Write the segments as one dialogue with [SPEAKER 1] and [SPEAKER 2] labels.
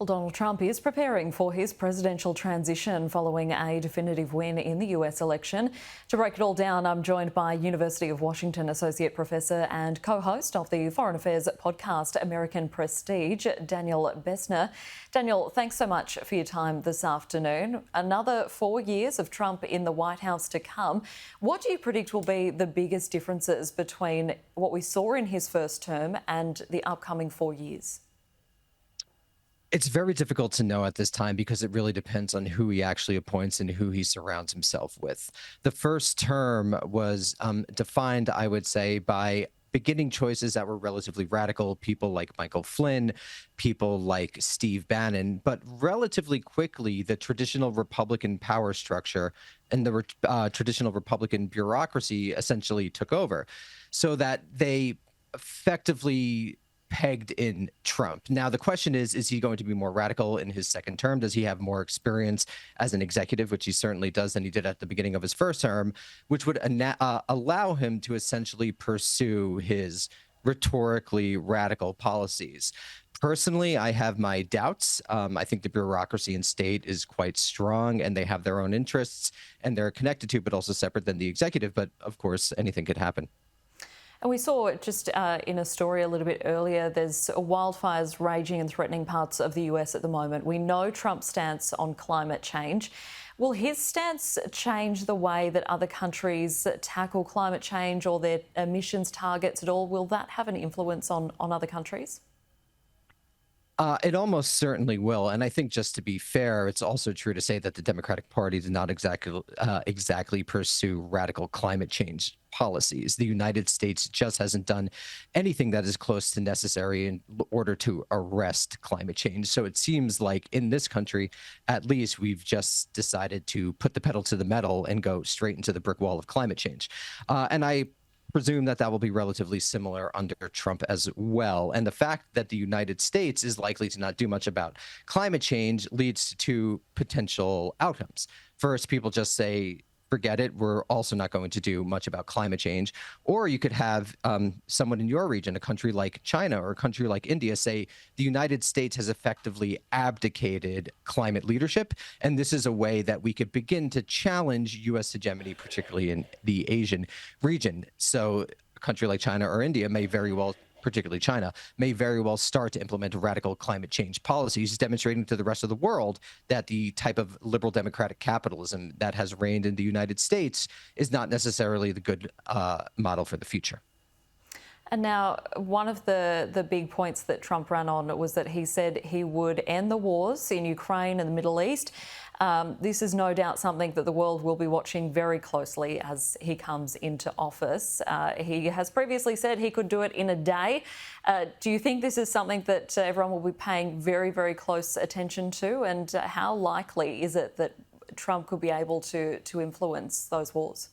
[SPEAKER 1] Well, Donald Trump is preparing for his presidential transition following a definitive win in the US election. To break it all down, I'm joined by University of Washington Associate Professor and co-host of the Foreign Affairs podcast American Prestige, Daniel Bessner. Daniel, thanks so much for your time this afternoon. Another 4 years of Trump in the White House to come. What do you predict will be the biggest differences between what we saw in his first term and the upcoming 4 years?
[SPEAKER 2] It's very difficult to know at this time because it really depends on who he actually appoints and who he surrounds himself with. The first term was defined, I would say, by beginning choices that were relatively radical, people like Michael Flynn, people like Steve Bannon, but relatively quickly, the traditional Republican power structure and the traditional Republican bureaucracy essentially took over, so that they effectively pegged in Trump. Now, the question is he going to be more radical in his second term? Does he have more experience as an executive, which he certainly does, than he did at the beginning of his first term, which would allow him to essentially pursue his rhetorically radical policies? Personally, I have my doubts. I think the bureaucracy in state is quite strong, and they have their own interests, and they're connected to, but also separate than the executive. But of course, anything could happen.
[SPEAKER 1] And we saw just in a story a little bit earlier, there's wildfires raging and threatening parts of the US at the moment. We know Trump's stance on climate change. Will his stance change the way that other countries tackle climate change or their emissions targets at all? Will that have an influence on other countries?
[SPEAKER 2] It almost certainly will, and I think, just to be fair, it's also true to say that the Democratic Party did not exactly pursue radical climate change policies. The United States just hasn't done anything that is close to necessary in order to arrest climate change. So it seems like in this country, at least, we've just decided to put the pedal to the metal and go straight into the brick wall of climate change. And I presume that that will be relatively similar under Trump as well. And the fact that the United States is likely to not do much about climate change leads to two potential outcomes. First, people just say, forget it, we're also not going to do much about climate change. Or you could have someone in your region, a country like China or a country like India, say the United States has effectively abdicated climate leadership. And this is a way that we could begin to challenge US hegemony, particularly in the Asian region. So a country like China or India may very well, particularly China, may very well start to implement radical climate change policies, demonstrating to the rest of the world that the type of liberal democratic capitalism that has reigned in the United States is not necessarily the good model for the future.
[SPEAKER 1] And now, one of the big points that Trump ran on was that he said he would end the wars in Ukraine and the Middle East. This is no doubt something that the world will be watching very closely as he comes into office. He has previously said he could do it in a day. Do you think this is something that everyone will be paying very, very close attention to? And how likely is it that Trump could be able to influence those wars?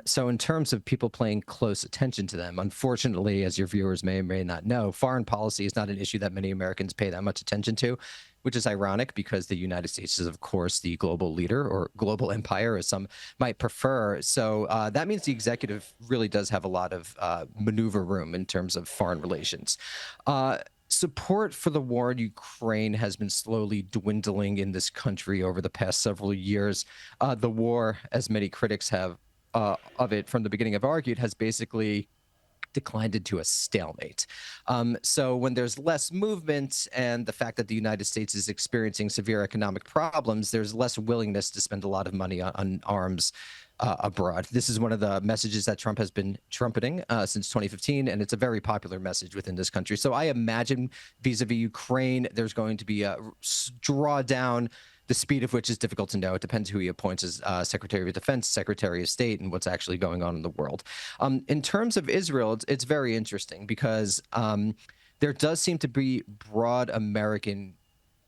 [SPEAKER 2] So in terms of people paying close attention to them, unfortunately, as your viewers may or may not know, foreign policy is not an issue that many Americans pay that much attention to, which is ironic because the United States is, of course, the global leader, or global empire, as some might prefer. So that means the executive really does have a lot of maneuver room in terms of foreign relations. Support for the war in Ukraine has been slowly dwindling in this country over the past several years. The war, as many critics have of it from the beginning have argued, has basically declined into a stalemate. So when there's less movement and the fact that the United States is experiencing severe economic problems, there's less willingness to spend a lot of money on arms abroad. This is one of the messages that Trump has been trumpeting since 2015, and it's a very popular message within this country. So I imagine vis-a-vis Ukraine, there's going to be a drawdown, the speed of which is difficult to know. It depends who he appoints as Secretary of Defense, Secretary of State, and what's actually going on in the world. In terms of Israel, it's very interesting because there does seem to be broad American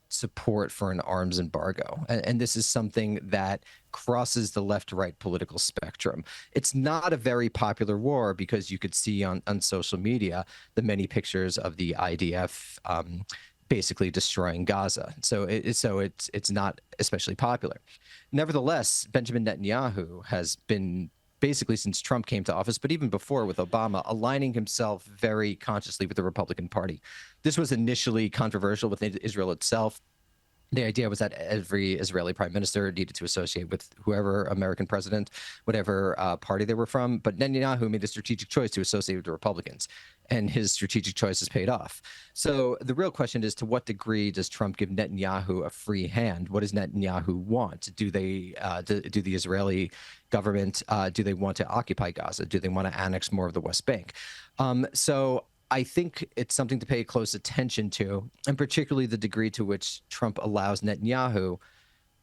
[SPEAKER 2] support for an arms embargo. And this is something that crosses the left-right political spectrum. It's not a very popular war because you could see on social media the many pictures of the IDF basically destroying Gaza. So it's not especially popular. Nevertheless, Benjamin Netanyahu has been basically since Trump came to office, but even before with Obama, aligning himself very consciously with the Republican Party. This was initially controversial within Israel itself. The idea was that every Israeli prime minister needed to associate with whoever American president, whatever party they were from. But Netanyahu made the strategic choice to associate with the Republicans, and his strategic choice has paid off. So the real question is, to what degree does Trump give Netanyahu a free hand? What does Netanyahu want? Do they do the Israeli government, do they want to occupy Gaza? Do they want to annex more of the West Bank? So I think it's something to pay close attention to, and particularly the degree to which Trump allows Netanyahu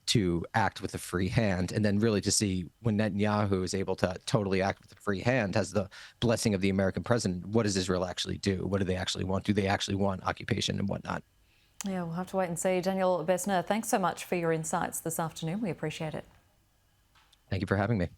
[SPEAKER 2] to act with a free hand, and then really to see when Netanyahu is able to totally act with a free hand, has the blessing of the American president, what does Israel actually do? What do they actually want? Do they actually want occupation and whatnot?
[SPEAKER 1] Yeah, we'll have to wait and see. Daniel Bessner, thanks so much for your insights this afternoon. We appreciate it.
[SPEAKER 2] Thank you for having me.